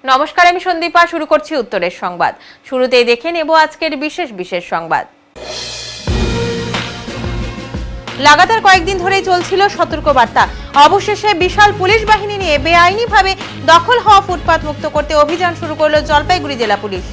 নমস্কার, আমি সন্দীপা। শুরু করছি উত্তরের সংবাদ। শুরুতেই দেখে নেব আজকের বিশেষ সংবাদ। লাগাতার কয়েকদিন ধরেই চলছিল সতর্কবার্তা। অবশেষে বিশাল পুলিশ বাহিনী নিয়ে বেআইনিভাবে দখল হওয়া ফুটপাত মুক্ত করতে অভিযান শুরু করল জলপাইগুড়ি জেলা পুলিশ।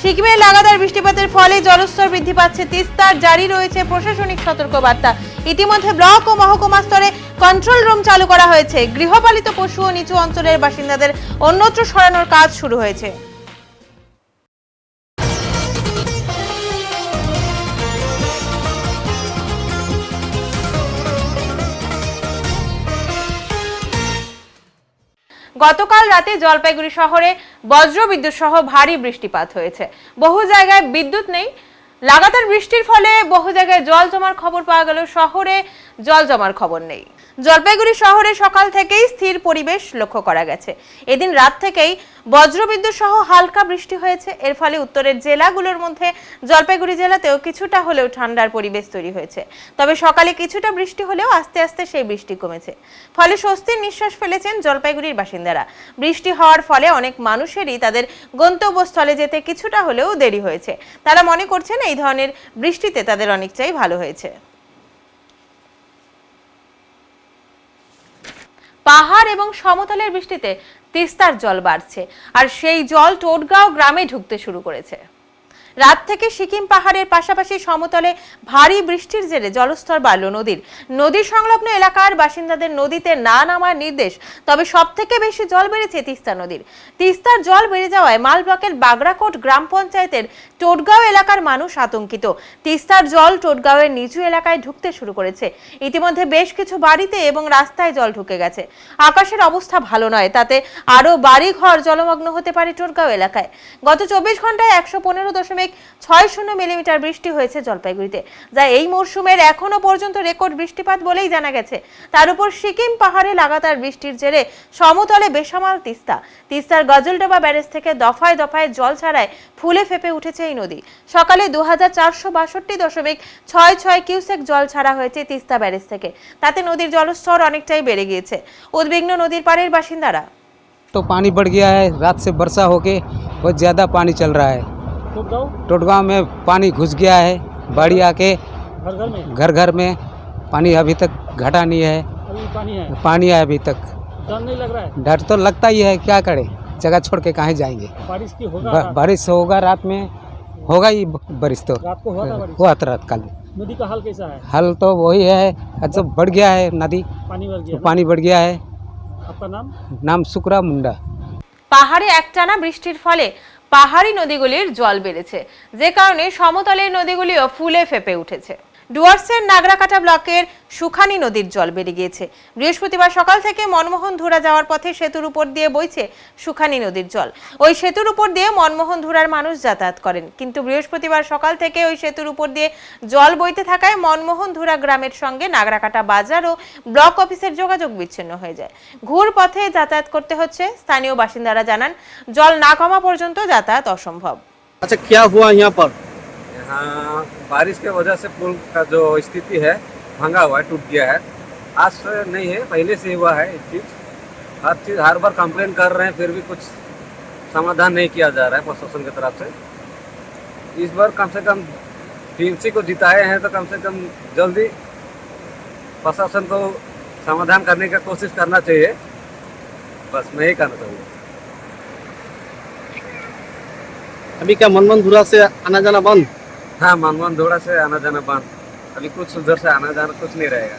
সিকিমে লাগাতার বৃষ্টিপাতের ফলে জলস্তর বৃদ্ধি পাচ্ছে তিস্তার। জারি রয়েছে প্রশাসনিক সতর্কবার্তা। ইতিমধ্যে ব্লক ও মহকুমা স্তরে কন্ট্রোল রুম চালু করা হয়েছে। গৃহপালিত পশু ও নিচু অঞ্চলের বাসিন্দাদের অন্যত্র সরানোর কাজ শুরু হয়েছে। গতকাল রাতে জলপাইগুড়ি শহরে বজ্রবিদ্যুৎ সহ ভারী বৃষ্টিপাত হয়েছে। বহু জায়গায় বিদ্যুৎ নেই। লাগাতার বৃষ্টির ফলে বহু জায়গায় জল জমার খবর পাওয়া গেল, শহরে জল জমার খবর নেই। জলপাইগুড়ি শহরে সকাল থেকেই স্থির পরিবেশ লক্ষ্য করা গেছে। এদিন রাত থেকেই বজ্রবিদ্যুৎ সহ হালকা বৃষ্টি হয়েছে। এর ফলে উত্তরের জেলাগুলোর মধ্যে জলপাইগুড়ি জেলাতেও কিছুটা হলেও ঠান্ডার পরিবেশ তৈরি হয়েছে। তবে সকালে কিছুটা বৃষ্টি হলেও আস্তে আস্তে সেই বৃষ্টি কমেছে। ফলে স্বস্তির নিঃশ্বাস ফেলেছেন জলপাইগুড়ির বাসিন্দারা। বৃষ্টি হওয়ার ফলে অনেক মানুষেরই তাদের গন্তব্যস্থলে যেতে কিছুটা হলেও দেরি হয়েছে। তারা মনে করছেন এই ধরনের বৃষ্টিতে তাদের অনেকটাই ভালো হয়েছে। পাহাড় এবং সমতলের বৃষ্টিতে তিস্তার জল বাড়ছে, আর সেই জল টোটগাঁও গ্রামে ঢুকতে শুরু করেছে। রাত থেকে সিকিম পাহাড়ের পাশাপাশি সমতলে ভারী বৃষ্টির জেরে জলস্তর বাড়ল নদীর সংলগ্ন এলাকার বাসিন্দাদের নদীতে না নামার নির্দেশ। তবে সবথেকে বেশি জল বেড়েছে তিস্তার জল বেড়ে যাওয়ায় মাল ব্লকের বাগড়াকোট গ্রাম পঞ্চায়েতের টোটগাঁও এলাকার মানুষ আতঙ্কিত। তিস্তার জল টোটগাঁওয়ের নিচু এলাকায় ঢুকতে শুরু করেছে। ইতিমধ্যে বেশ কিছু বাড়িতে এবং রাস্তায় জল ঢুকে গেছে। আকাশের অবস্থা ভালো নয়, তাতে আরো বাড়ি ঘর জলমগ্ন হতে পারে টোটগাঁও এলাকায়। গত 24 ঘন্টায় 115.60 মিলিমিটার বৃষ্টি হয়েছে জলপাইগুড়িতে, যা এই মরশুমের এখনো পর্যন্ত রেকর্ড বৃষ্টিপাত বলেই জানা গেছে। তার উপর সিকিম পাহাড়ে লাগাতার বৃষ্টির জেরে সমতলে বেসামাল তিস্তার গজলডোবা ব্যারেজ থেকে দফায় দফায় জল ছাড়ায় ফুলে ফেপে উঠেছে এই নদী। সকালে 2462.66 কিউসেক জল ছাড়া হয়েছে তিস্তা ব্যারেজ থেকে। তাতে নদীর জলস্তর অনেকটাই বেড়ে গিয়েছে। উদ্বিগ্ন নদীর পাড়ের বাসিন্দারা। तो पानी बढ़ गया है, रात से वर्षा होके बहुत ज़्यादा पानी चल रहा है। टोटगांव में पानी घुस गया है, बाढ़ी आके घर घर में पानी अभी तक घटा नहीं है। पानी है अभी तक। डर नहीं लग रहा है? डर तो लगता ही है, क्या करे, जगह छोड़ के कहाँ जाएंगे। बारिश होगा, रात में होगा ही बारिश। तो रात को हुआ था रात कल। नदी का हाल कैसा है? हाल तो वही है, अच्छा बढ़ गया है नदी, पानी बढ़ गया है। आपका नाम सुकरा मुंडा। পাহাড়ে একটানা বৃষ্টির ফলে পাহাড়ি নদীগুলির জল বেড়েছে, যে কারণে সমতলের নদীগুলিও ফুলে ফেপে উঠেছে। ডুয়ার্সের নাগরাকাটা ব্লকের সুখানি নদীর জল বেড়ে গিয়েছে। বৃহস্পতিবার সকাল থেকে মনমোহনধুরা যাওয়ার পথে সেতুর উপর দিয়ে বইছে সুখানি নদীর জল। ওই সেতুর উপর দিয়ে মনমোহনধুরার মানুষ যাতায়াত করেন, কিন্তু বৃহস্পতিবার সকাল থেকে ওই সেতুর উপর দিয়ে জল বইতে থাকায় মনমোহনধুরা গ্রামের সঙ্গে নাগরাকাটা বাজার ও ব্লক অফিসের যোগাযোগ বিচ্ছিন্ন হয়ে যায়। ঘুর পথে যাতায়াত করতে হচ্ছে। স্থানীয় বাসিন্দারা জানান, জল না কমা পর্যন্ত যাতায়াত অসম্ভব। अच्छा, क्या हुआ यहाँ पर? यहाँ बारिश के वजह से पुल का जो स्थिति है भांगा हुआ है, टूट गया है। आज से नहीं है, पहले से हुआ है। हर चीज़ हर बार कंप्लेन कर रहे हैं, फिर भी कुछ समाधान नहीं किया जा रहा है प्रशासन की तरफ से। इस बार कम से कम टीएमसी को जिताए हैं, तो कम से कम जल्दी प्रशासन को समाधान करने का कोशिश करना चाहिए। बस मैं ही कहना चाहूँगा। अभी क्या मनमोहनधुरा से आना जाना बंद? हाँ, मनमोहनधुरा से आना जाना बंद। अभी कुछ उधर से आना जाना कुछ नहीं रहेगा।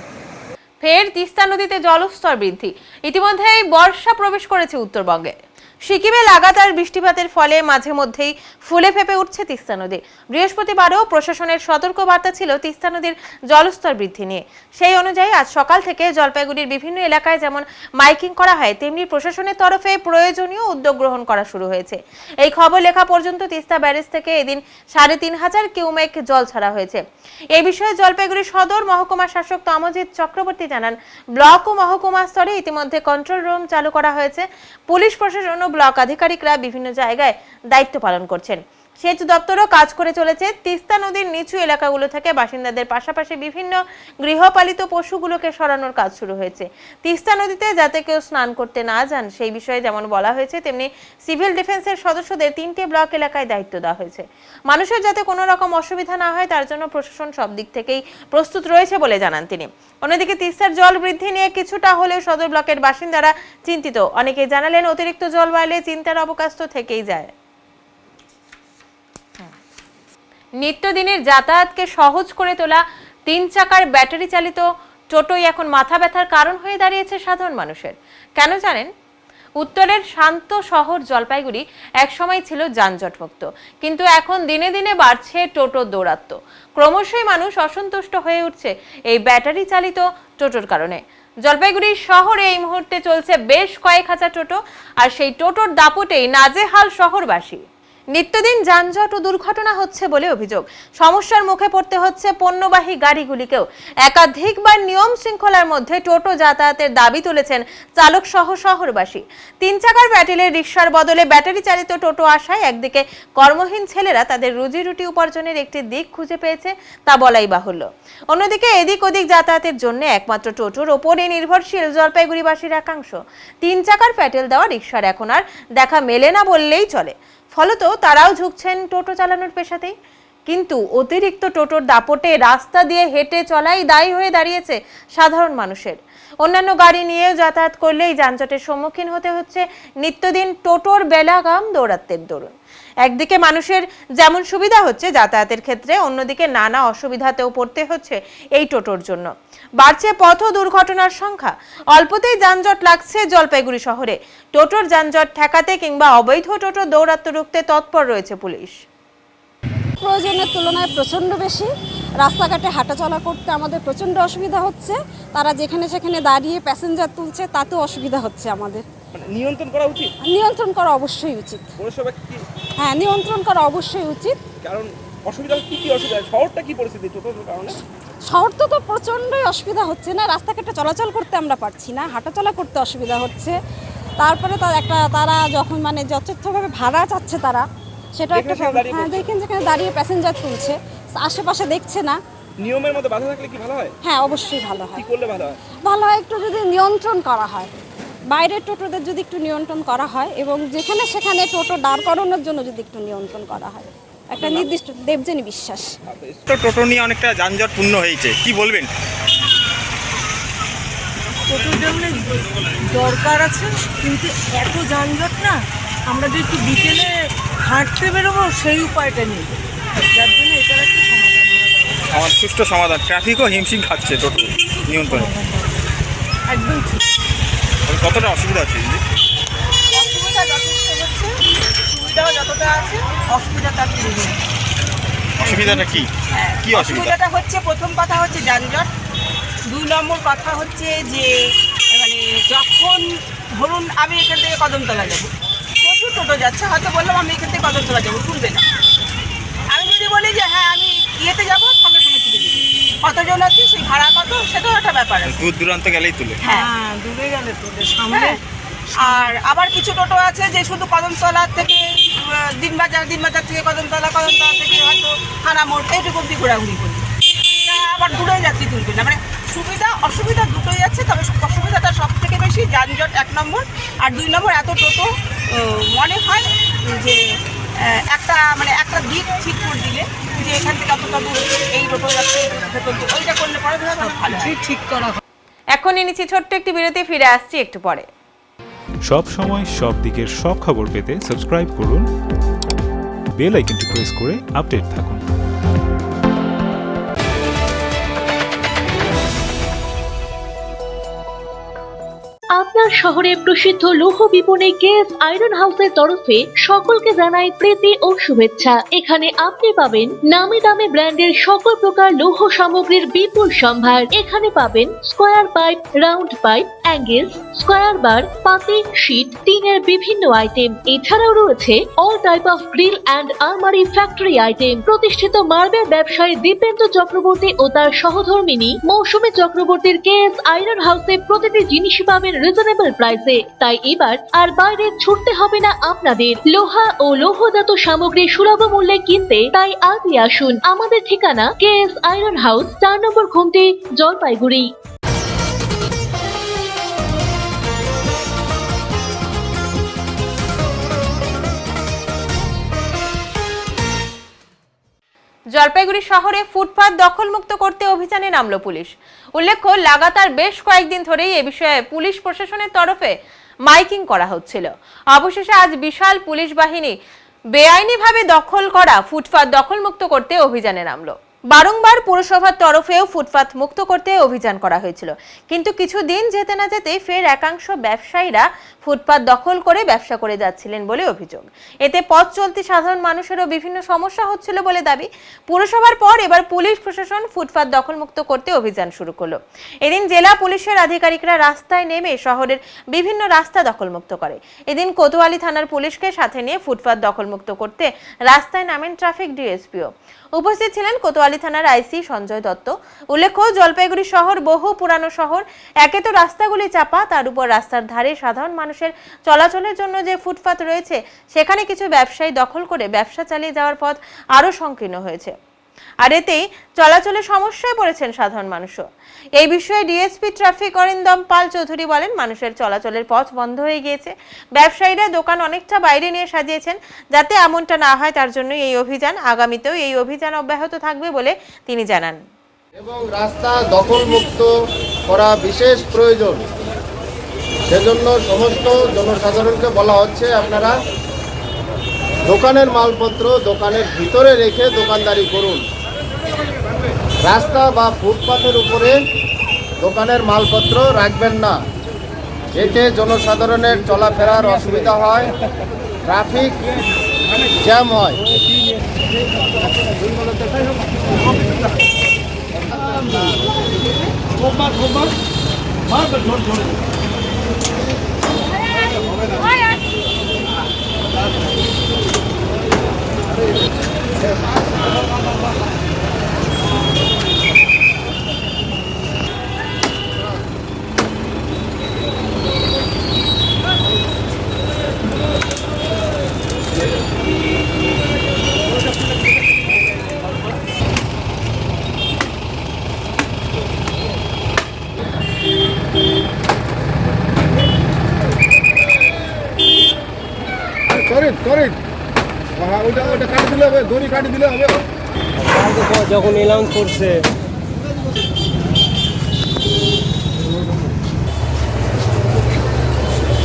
ফের তিস্তা নদীতে জলস্তর বৃদ্ধি। ইতিমধ্যেই বর্ষা প্রবেশ করেছে উত্তরবঙ্গে। সিকিমে লাগাতার বৃষ্টিপাতের ফলে মাঝে মধ্যেই ফুলে ফেপে উঠছে তিস্তা নদী। বৃহস্পতিবারও প্রশাসনের সতর্কবার্তা ছিল তিস্তা নদীর জলস্তর বৃদ্ধি নিয়ে। সেই অনুযায়ী আজ সকাল থেকে জলপাইগুড়ির বিভিন্ন এলাকায় যেমন মাইকিং করা হয়, তেমনি প্রশাসনের তরফে প্রয়োজনীয় উদ্যোগ গ্রহণ করা শুরু হয়েছে। এই খবর লেখা পর্যন্ত তিস্তা ব্যারেজ থেকে এদিন 3500 কিউমেক জল ছাড়া হয়েছে। এই বিষয়ে জলপাইগুড়ি সদর মহকুমা শাসক তমজিৎ চক্রবর্তী জানান, ব্লক ও মহকুমা স্তরে ইতিমধ্যে কন্ট্রোল রুম চালু করা হয়েছে। পুলিশ প্রশাসন ও ব্লক আধিকারিকরা বিভিন্ন জায়গায় দায়িত্ব পালন করছেন। সেচ দপ্তরও কাজ করে চলেছে তিস্তা নদীর নিচু এলাকাগুলো থেকে বাসিন্দাদের পাশাপাশি বিভিন্ন গৃহপালিত পশুগুলোকে সরানোর কাজ শুরু হয়েছে। তিস্তা নদীতে যাতে কেউ স্নান করতে না যান সেই বিষয়ে যেমন বলা হয়েছে, তেমনি সিভিল ডিফেন্সের সদস্যদের 3টে ব্লক এলাকায় দায়িত্ব দেওয়া হয়েছে। মানুষের যাতে কোনো রকম অসুবিধা না হয় তার জন্য প্রশাসন সব দিক থেকেই প্রস্তুত রয়েছে বলে জানান তিনি। অন্যদিকে তিস্তার জল বৃদ্ধি নিয়ে কিছুটা হলেও সদর ব্লকের বাসিন্দারা চিন্তিত। অনেকে জানালেন অতিরিক্ত জল বাড়লে চিন্তার অবকাশ তো থেকেই যায়। নিত্যদিনের যাতায়াতকে সহজ করে তোলা 3 চাকার ব্যাটারি চালিত টোটোই এখন মাথা ব্যথার কারণ হয়ে দাঁড়িয়েছে সাধারণ মানুষের। কেন জানেন? উত্তরের শান্ত শহর জলপাইগুড়ি একসময় ছিল যানজটমুক্ত, কিন্তু এখন দিনে দিনে বাড়ছে টোটোর দৌরাত্ম্য। ক্রমশই মানুষ অসন্তুষ্ট হয়ে উঠছে এই ব্যাটারি চালিত টোটোর কারণে। জলপাইগুড়ি শহরে এই মুহূর্তে চলছে বেশ কয়েক হাজার টোটো, আর সেই টোটোর দাপটেই নাজেহাল শহরবাসী। নিত্যদিন যানজট ও দুর্ঘটনা হচ্ছে বলে অভিযোগ। সমস্যার মুখে পড়তে হচ্ছে পণ্যবাহী গাড়িগুলিকেও। একাধিকবার নিয়ম শৃঙ্খলার মধ্যে টোটো যাতায়াতের দাবি তুলেছেন চালক সহ শহরবাসী। 3 চাকার ব্যাটারি রিকশার বদলে ব্যাটারি চালিত টোটো আসায় একদিকে কর্মহীন ছেলেরা তাদের রুজি রুটি উপার্জনের একটি দিক খুঁজে পেয়েছে, তা বলাই বাহুল্য। অন্যদিকে এদিক ওদিক যাতায়াতের জন্য একমাত্র টোটোর ওপরে নির্ভরশীল জলপাইগুড়িবাসীর একাংশ। 3 চাকার প্যাটেল দেওয়া রিকশার এখন আর দেখা মেলে না বললেই চলে। ফলত তারাও ঝুঁকছেন টোটো চালানোর পেশাতেই। কিন্তু অতিরিক্ত টোটোর দাপটে রাস্তা দিয়ে হেঁটে চলাই দায়ী হয়ে দাঁড়িয়েছে সাধারণ মানুষের। অন্যান্য গাড়ি নিয়েও যাতায়াত করলেই যানজটের সম্মুখীন হতে হচ্ছে নিত্যদিন টোটোর বেলাগাম দৌরাত্মের দরুন। একদিকে মানুষের যেমন সুবিধা হচ্ছে যাতায়াতের ক্ষেত্রে, অন্যদিকে নানা অসুবিধাতেও পড়তে হচ্ছে এই টোটোর জন্য। বাড়ছে পথ দুর্ঘটনার সংখ্যা। অল্পতেই যানজট লাগছে জলপাইগুড়ি শহরে। টোটোর যানজট ঠেকাতে কিংবা অবৈধ টোটোর দৌরাত্ম্য রুখতে তৎপর রয়েছে পুলিশ। প্রয়োজনের তুলনায় প্রচণ্ড বেশি। রাস্তাঘাটে হাঁটাচলা করতে আমাদের প্রচণ্ড অসুবিধা হচ্ছে। তারা যেখানে সেখানে দাঁড়িয়ে প্যাসেঞ্জার তুলছে, তাতেও অসুবিধা হচ্ছে আমাদের। নিয়ন্ত্রণ করা উচিত। নিয়ন্ত্রণ করা অবশ্যই উচিত। পৌরসভা কি? হ্যাঁ, নিয়ন্ত্রণ করা অবশ্যই উচিত। কারণ অসুবিধা কি অসুবিধা? শহরটা কি পরিস্থিতি টোটোর কারণে? শহর তো প্রচণ্ডই অসুবিধা হচ্ছে না, রাস্তাঘাটে চলাচল করতে আমরা পারছি না, হাঁটাচলা করতে অসুবিধা হচ্ছে। তারপরে তারা যখন মানে যথাযথভাবে ভাড়া চাচ্ছে তারা, সেটা একটা হ্যাঁ, দেখেন যেখানে দাঁড়িয়ে প্যাসেঞ্জার তুলছে, আশেপাশে দেখছে না। নিয়মের মধ্যে বাধা থাকলে কি ভালো হয়? হ্যাঁ, অবশ্যই ভালো হয়। কি করলে ভালো হয়? ভালো হয় একটু যদি নিয়ন্ত্রণ করা হয়, বাইরের টোটোদের যদি একটু নিয়ন্ত্রণ করা হয়, এবং যেখানে সেখানে টোটো দাঁড় করানোর জন্য যদি একটু নিয়ন্ত্রণ করা হয়। একটা নির্দিষ্ট দেবজনী বিশ্বাস। তো টোটো নিয়ে অনেকটা যানজটপূর্ণ হয়েছে, কি বলবেন? টোটোর জন্য দরকার আছে, কিন্তু এত যানজট না, আমরা যে একটু বিকেলে হাঁটতে বেরোবো সেই উপায়টা নেই, যার জন্য এটার একটা সমাধান আমার সুষ্ঠু সমাধান। ট্রাফিকও হিমশিম খাচ্ছে টোটো নিয়ন্ত্রণে। একদম ঠিক। কতটা অসুবিধা হচ্ছে? অসুবিধা যথেষ্ট হচ্ছে, সুবিধাও যতটা আছে, অসুবিধা তার থেকে। অসুবিধাটা কি? কি অসুবিধা? অসুবিধাটা হচ্ছে, প্রথম কথা হচ্ছে যানজট। 2 নম্বর কথা হচ্ছে যে মানে যখন ধরুন আমি এখান থেকে কদমতলা যাবো, প্রচুর টোটো যাচ্ছে, হয়তো বললাম আমি এখান থেকে কদমতলা যাবো, তুলবে না। আমি যদি বলি যে হ্যাঁ আমি ইয়েতে যাবো, সঙ্গে সঙ্গে তুলে দেবে। কতজন আছে, সেই ভাড়া কত, সেটাও একটা ব্যাপার আছে। দূর দূরান্ত গেলেই তুলে। হ্যাঁ, দূরে গেলে তুলে সামনে। আর আবার কিছু টোটো আছে যে শুধু কদমতলা থেকে দিনবাজার থেকে কদমতলা থেকে হয়তো থানা মোড় এইটুকু অব্দি ঘোরাঘুরি করবে, আবার দূরে যাত্রী তুলবে না। মানে সুবিধা অসুবিধা দুটোই আছে, তবে অসুবিধাটা সব থেকে বেশি যানজট 1 নম্বর। আর 2 নম্বর এত টোটো মনে হয় যে একটা দিক ঠিক করে দিলে যে এখান থেকে এতটা দূর এই টোটো যাচ্ছে, ওইটা করলে পরে ভালো ঠিক করা হয়। এখন নিচ্ছি ছোট্ট একটি বিরতি, ফিরে আসছি একটু পরে। সব সময় সব দিকের সব খবর পেতে সাবস্ক্রাইব করুন, বেল আইকনটি প্রেস করে আপডেট থাকুন। আপনার শহরে প্রসিদ্ধ লৌহ বিপণী কেএস আয়রন হাউসের তরফে সকলকে জানাই প্রীতি ও শুভেচ্ছা। এখানে আপনি পাবেন নামি দামি ব্র্যান্ডের সকল প্রকার লৌহ সামগ্রীর বিপুল সম্ভার। এখানে পাবেন square pipe, round pipe, angles, square bar, পাতি, শীট, টিনের বিভিন্ন আইটেম। এছাড়াও রয়েছে all type of grill and আলমারি ফ্যাক্টরি আইটেম। প্রতিষ্ঠিত মার্বেল ব্যবসায়ী দীপেন্দ্র চক্রবর্তী ও তার সহধর্মিনী মৌসুমী চক্রবর্তীর কেএস আয়রন হাউসে প্রতিটি জিনিসই পাবেন রিজনেবল রিজনেবল প্রাইসে। তাই এবার আর বাইরে ছুটতে হবে না আপনাদের। লোহা ও লৌহজাত সামগ্রী সুলভ মূল্যে কিনতে তাই আজই আসুন। আমাদের ঠিকানা কেএস আয়রন হাউস, 4 নম্বর ঘুমটি, জলপাইগুড়ি। জলপাইগুড়ি শহরে ফুটপাত দখলমুক্ত করতে অভিযানে নামলো পুলিশ। উল্লেখ্য, লাগাতার বেশ কয়েকদিন ধরেই এ বিষয়ে পুলিশ প্রশাসনের তরফে মাইকিং করা হচ্ছিল। অবশেষে আজ বিশাল পুলিশ বাহিনী বেআইনিভাবে দখল করা ফুটপাত দখলমুক্ত করতে অভিযানে নামলো। বারংবার পুরসভার তরফেও ফুটপাত মুক্ত করতে অভিযান করা হয়েছিল, কিন্তু কিছুদিন যেতে না যেতে ফের একাংশ ব্যবসায়ীরা ফুটপাত দখল করে ব্যবসা করে যাচ্ছিলেন বলে অভিযোগ। এতে পথ চলতি সাধারণ মানুষেরও বিভিন্ন সমস্যা হচ্ছিল বলে দাবি। পুরসভার পর এবার পুলিশ প্রশাসন ফুটপাত দখলমুক্ত করতে অভিযান শুরু করলো। এদিন জেলা পুলিশের আধিকারিকরা রাস্তায় নেমে শহরের বিভিন্ন রাস্তা দখলমুক্ত করে। এদিন কোতোয়ালি থানার পুলিশকে সাথে নিয়ে ফুটপাত দখলমুক্ত করতে রাস্তায় নামেন ট্রাফিক ডিএসপিও। উপস্থিত ছিলেন কোতোয়ালি থানার আইসি সঞ্জয় দত্ত। উল্লেখ্য, জলপাইগুড়ি শহর বহু পুরানো শহর। একে তো রাস্তাগুলি চাপা, তার উপর রাস্তার ধারে সাধারণ মানুষের চলাচলের জন্য যে ফুটপাত রয়েছে সেখানে কিছু ব্যবসায়ী দখল করে ব্যবসা চালিয়ে যাওয়ার পথ আরো সংকীর্ণ হয়েছে, আর এতেই চলাচলে সমস্যায় পড়েছেন সাধারণ মানুষও। এই বিষয়ে ডিএসপি ট্রাফিক অরিন্দম পাল চৌধুরী বলেন, মানুষের চলাচলের পথ বন্ধ হয়ে গিয়েছে। ব্যবসায়ীরা দোকান অনেকটা বাইরে নিয়ে সাজিয়েছেন, যাতে এমনটা না হয় তার জন্য এই অভিযান। আগামীতেও এই অভিযান অব্যাহত থাকবে বলে তিনি জানান। এবং রাস্তা দখলমুক্ত করা বিশেষ প্রয়োজন, সেজন্য সমস্ত জনসাধারণকে বলা হচ্ছে আপনারা দোকানের মালপত্র দোকানের ভিতরে রেখে দোকানদারি করুন। রাস্তা বা ফুটপাতের উপরে দোকানের মালপত্র রাখবেন না, এতে জনসাধারণের চলাফেরার অসুবিধা হয়, ট্রাফিক জ্যাম হয়। যখন অ্যানাউন্স করছে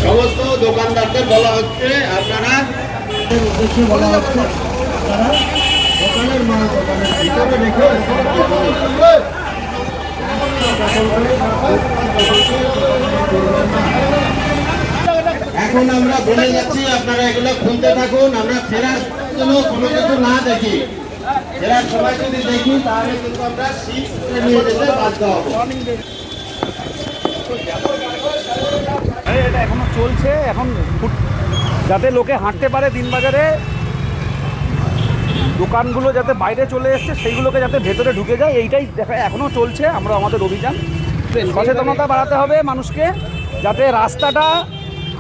সমস্ত দোকানদারদের বলা হচ্ছে আপনারা উদ্দেশ্যে বলা হচ্ছে তারা দোকানের মাল দোকানের ভিতরে রেখে এখন আমরা বলে যাচ্ছি আপনারা এগুলো খুলতে থাকুন। আমরা ফেরার জন্য কোনো কিছু না দেখি, ফেরার সময় যদি দেখি তাহলে কিন্তু আমরা সিট নিয়ে যেতে বাধ্য হব। এটা এখনো চলছে। এখন যাতে লোকে হাঁটতে পারে দিনবাজারে, দোকানগুলো যাতে বাইরে চলে এসছে সেইগুলোকে যাতে ভেতরে ঢুকে যায়, এইটাই দেখা এখনো চলছে। আমরা আমাদের অভিযান সচেতনতা বাড়াতে হবে মানুষকে, যাতে রাস্তাটা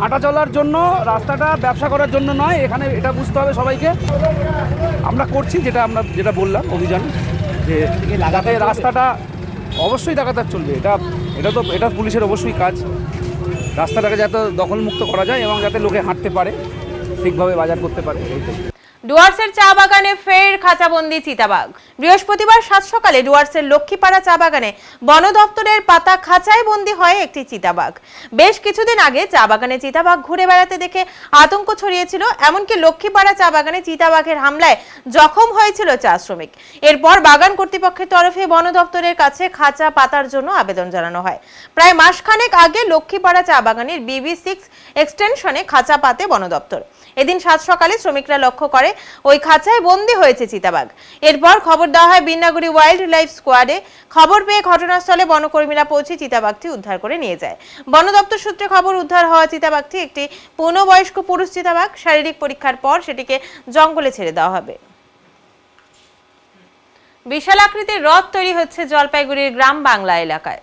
হাঁটা চলার জন্য, রাস্তাটা ব্যবসা করার জন্য নয়। এখানে এটা বুঝতে হবে সবাইকে। আমরা করছি যেটা বললাম অভিযান, যে যাতে রাস্তাটা অবশ্যই লাগাতার চলবে। এটা পুলিশের অবশ্যই কাজ, রাস্তাটাকে যাতে দখলমুক্ত করা যায় এবং যাতে লোকে হাঁটতে পারে, ঠিকভাবে বাজার করতে পারে। ডুয়ার্সের চা বাগানে ফের খাঁচাবন্দি চিতাবাঘ। বৃহস্পতিবার সাত সকালে ডুয়ার্সের লক্ষ্মীপাড়া চা বাগানে বন দপ্তরের পাতা খাঁচায় বন্দি হয় একটি চিতাবাঘ। বেশ কিছুদিন আগে চা বাগানে চিতাবাঘ ঘুরে বেড়াতে দেখে আতঙ্ক ছড়িয়েছিল। এমনকি লক্ষ্মীপাড়া চা বাগানে চিতাবাঘের হামলায় জখম হয়েছিল চা শ্রমিক। এরপর বাগান কর্তৃপক্ষের তরফে বন দপ্তরের কাছে খাঁচা পাতার জন্য আবেদন জানানো হয়। প্রায় মাসখানেক আগে লক্ষ্মীপাড়া চা বাগানের BB6 এক্সটেনশনে খাঁচা পাতে বন দপ্তর। এদিন সাত সকালে শ্রমিকরা লক্ষ্য করে ওই খাঁচায় বন্দী হয়েছে চিতাবাঘ। এরপর খবর দেওয়া হয় বিন্নাগুড়ি ওয়াইল্ড লাইফ স্কোয়াডে। খবর পেয়ে ঘটনাস্থলে বনকর্মীরা পৌঁছে চিতাবাঘটি উদ্ধার করে নিয়ে যায়। বন দপ্তর সূত্রে খবর, উদ্ধার হওয়া চিতাবাঘটি একটি পূর্ণবয়স্ক পুরুষ চিতাবাঘ। শারীরিক পরীক্ষার পর সেটিকে জঙ্গলে ছেড়ে দেওয়া হবে। বিশাল আকৃতির হ্রদ তৈরি হচ্ছে জলপাইগুড়ির গ্রাম বাংলা এলাকায়।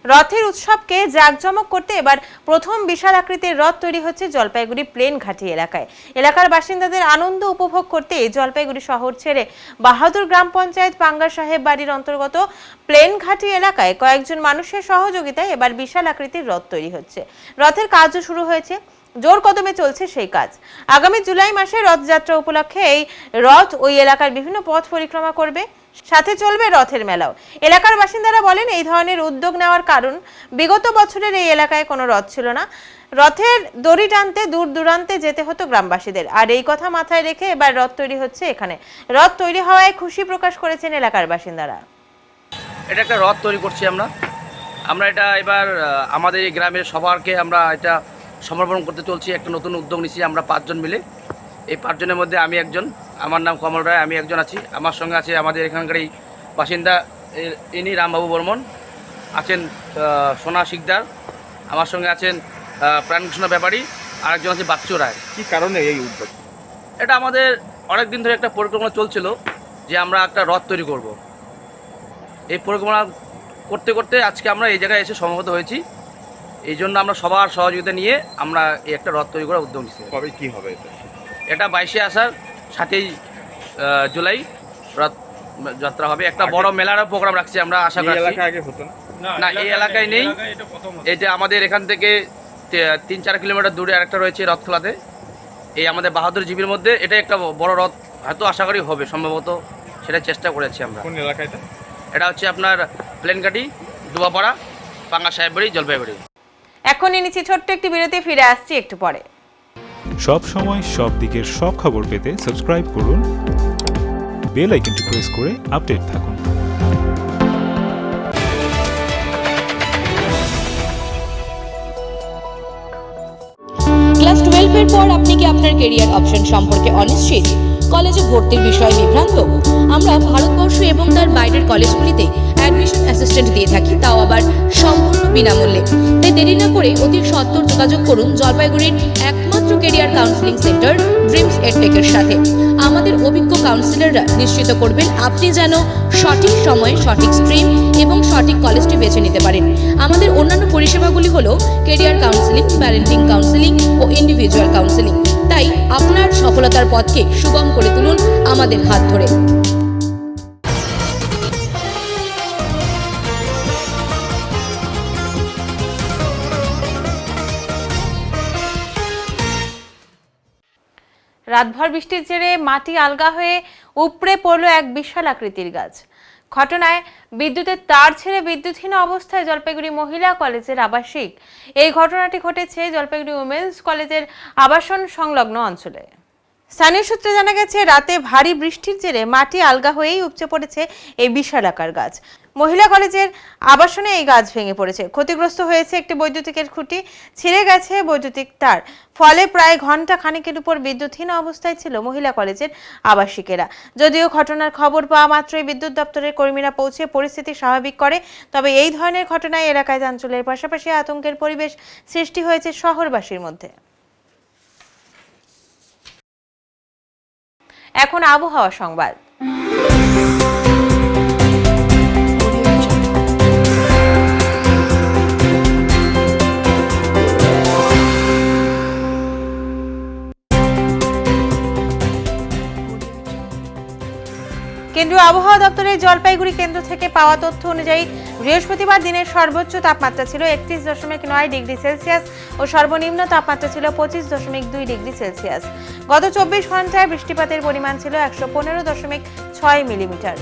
রথের উৎসবকে জাঁকজমক করতে এবার প্রথম বিশাল আকৃতির রথ তৈরি হচ্ছে জলপাইগুড়ি প্লেন ঘাটি এলাকায়। এলাকার বাসিন্দাদের আনন্দ উপভোগ করতে জলপাইগুড়ি শহর ছেড়ে বাহাদুর গ্রাম পঞ্চায়েত পাঙ্গা সাহেব বাড়ির অন্তর্গত প্লেন ঘাটি এলাকায় কয়েকজন মানুষের সহযোগিতায় এবার বিশাল আকৃতির রথ তৈরি হচ্ছে। রথের কাজও শুরু হয়েছে, জোর কদমে চলছে সেই কাজ। আগামী জুলাই মাসে রথযাত্রা উপলক্ষে এই রথ ওই এলাকার বিভিন্ন পথ পরিক্রমা করবে, সাথে চলবে রথের মেলাও। এলাকার বাসিন্দারা বলেন এই ধরনের উদ্যোগ নেওয়ার কারণ বিগত বছরের এই এলাকায় কোনো রথ ছিল না, রথের দড়ি টানতে দূর দূরান্তে যেতে হতো গ্রামবাসীদের। আর এই কথা মাথায় রেখে এবার রথ তৈরি হচ্ছে এখানে। রথ তৈরি হওয়ায় খুশি প্রকাশ করেছেন এলাকার বাসিন্দারা। এটা একটা রথ তৈরি করছি আমরা এটা এবার আমাদের এই গ্রামের সবারকে আমরা এটা সমর্পণ করতে চলছি। একটা নতুন উদ্যোগ নিচ্ছি আমরা 5 জন মিলে। এই 5 জনের মধ্যে আমি একজন, আমার নাম কমল রায়, আমি একজন আছি। আমার সঙ্গে আছে আমাদের এখানকার এই বাসিন্দা ইনি রামবাবু বর্মন, আছেন সোনা শিকদার, আমার সঙ্গে আছেন প্রাণকৃষ্ণ ব্যাপারী, আরেকজন আছে বাচ্চু রায়। কি কারণে এই উদ্যোগ? এটা আমাদের অনেক দিন ধরে একটা পরিকল্পনা চলছিল যে আমরা একটা রথ তৈরি করব। এই পরিকল্পনা করতে করতে আজকে আমরা এই জায়গায় এসে সমবেত হয়েছি। এই জন্য আমরা সবার সহযোগিতা নিয়ে আমরা এই একটা রথ তৈরি করার উদ্যোগ নিচ্ছি। কবে কি হবে এটা 22শে আষাঢ় 7ই জুলাই রথ যাত্রা হবে। একটা বড় মেলারও প্রোগ্রাম রাখছি আমরা, আশা করি। আগে হতো না, এই এলাকায় নেই। এটা আমাদের এখান থেকে 3-4 কিলোমিটার দূরে আরেকটা রয়েছে রথখোলাতে। এই আমাদের বাহাদুর জিবির মধ্যে এটা একটা বড় রথ হয়তো আশা করি হবে, সম্ভবত সেটা চেষ্টা করেছি আমরা। কোন এলাকায় এটা হচ্ছে আপনার প্লেনঘাটি, দুবাপাড়া, পাঙ্গা সাহেব বাড়ি, জলপাইগুড়ি। এখন নিচ্ছি ছোট্ট একটি বিরতি, ফিরে আসছি একটু পরে। সব সময় সব দিকের সব খবর পেতে সাবস্ক্রাইব করুন, বেল আইকনটি প্রেস করে আপডেট থাকুন। ক্লাস 12 এর পর আপনি কি আপনার ক্যারিয়ার অপশন সম্পর্কে অনিশ্চিত? কলেজে ভর্তির বিষয়ে বিভ্রান্ত? আমরা ভারতবর্ষ এবং তার বাইরের কলেজগুলিতে অ্যাডমিশন অ্যাসিস্ট্যান্ট দিয়ে থাকি, তাও আবার সম্পূর্ণ বিনামূল্যে। তাই দেরি না করে অতি সত্বর যোগাযোগ করুন জলপাইগুড়ির একমাত্র ক্যারিয়ার কাউন্সেলিং সেন্টার ড্রিমস এডটেকের সাথে। আমাদের অভিজ্ঞ কাউন্সিলররা নিশ্চিত করবেন আপনি যেন সঠিক সময়ে সঠিক স্ট্রিম এবং সঠিক কলেজটি বেছে নিতে পারেন। আমাদের অন্যান্য পরিষেবাগুলি হলো ক্যারিয়ার কাউন্সেলিং, প্যারেন্টিং কাউন্সেলিং ও ইন্ডিভিজুয়াল কাউন্সেলিং। তাই আপনার সফলতার পথকে সুগম করে তুলুন আমাদের হাত ধরে। রাতভর বৃষ্টির জেরে মাটি আলগা হয়ে উপড়ে পড়ল এক বিশাল আকৃতির গাছ। ঘটনায় বিদ্যুতের তার ছেড়ে বিদ্যুৎহীন অবস্থায় জলপাইগুড়ি মহিলা কলেজের আবাসিক। এই ঘটনাটি ঘটেছে জলপাইগুড়ি উমেন্স কলেজের আবাসন সংলগ্ন অঞ্চলে। স্থানীয় সূত্রে জানা গেছে রাতে ভারী বৃষ্টির জেরে মাটি আলগা হয়েই উপচে পড়েছে এই বিশালাকার গাছ। মহিলা কলেজের আবাসনে এই গাছ ভেঙে পড়েছে। ক্ষতিগ্রস্ত হয়েছে একটি বৈদ্যুতিকের খুঁটি, ছিঁড়ে গেছে বৈদ্যুতিক তার। ফলে প্রায় ঘন্টা খানেকের উপর বিদ্যুৎহীন অবস্থায় ছিল মহিলা কলেজের আবাসিকেরা। যদিও ঘটনার খবর পাওয়া মাত্রই বিদ্যুৎ দপ্তরের কর্মীরা পৌঁছে পরিস্থিতি স্বাভাবিক করে, তবে এই ধরনের ঘটনায় এলাকায় চাঞ্চল্যের পাশাপাশি আতঙ্কের পরিবেশ সৃষ্টি হয়েছে শহরবাসীর মধ্যে। এখন আবহাওয়া সংবাদ। কেন্দ্রীয় আবহাওয়া দপ্তরের জলপাইগুড়ি কেন্দ্র থেকে পাওয়া তথ্য অনুযায়ী বৃহস্পতিবার দিনের সর্বোচ্চ তাপমাত্রা ছিল 31.9 ডিগ্রি সেলসিয়াস ও সর্বনিম্ন তাপমাত্রা ছিল 25.2 ডিগ্রি সেলসিয়াস। গত 24 ঘন্টায় বৃষ্টিপাতের পরিমাণ ছিল 115.6 মিলিমিটার।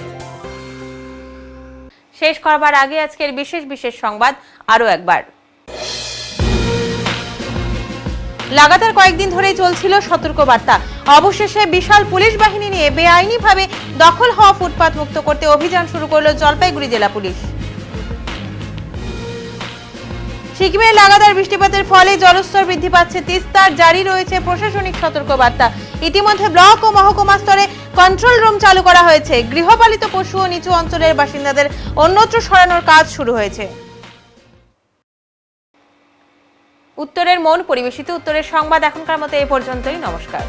শেষ করবার আগে আজকের বিশেষ সংবাদ আরো একবার। লাগাতার কয়েকদিন ধরেই চলছিল সতর্কবার্তা। অবশেষে বিশাল পুলিশ বাহিনী নিয়ে বেআইনিভাবে দখল হওয়া ফুটপাত মুক্ত করতে অভিযান শুরু করলো জলপাইগুড়ি জেলা পুলিশ। সিকিমে লাগাতার বৃষ্টিপাতের ফলে জলস্তর বৃদ্ধি পাচ্ছে তিস্তার, জারি রয়েছে প্রশাসনিক সতর্কবার্তা। ইতিমধ্যে ব্লক ও মহকুমা স্তরে কন্ট্রোল রুম চালু করা হয়েছে। গৃহপালিত পশু ও নিচু অঞ্চলের বাসিন্দাদের অন্যত্র সরানোর কাজ শুরু হয়েছে। উত্তরের মন পরিবেশিত উত্তরের সংবাদ এখনকার মতো এ পর্যন্তই। নমস্কার।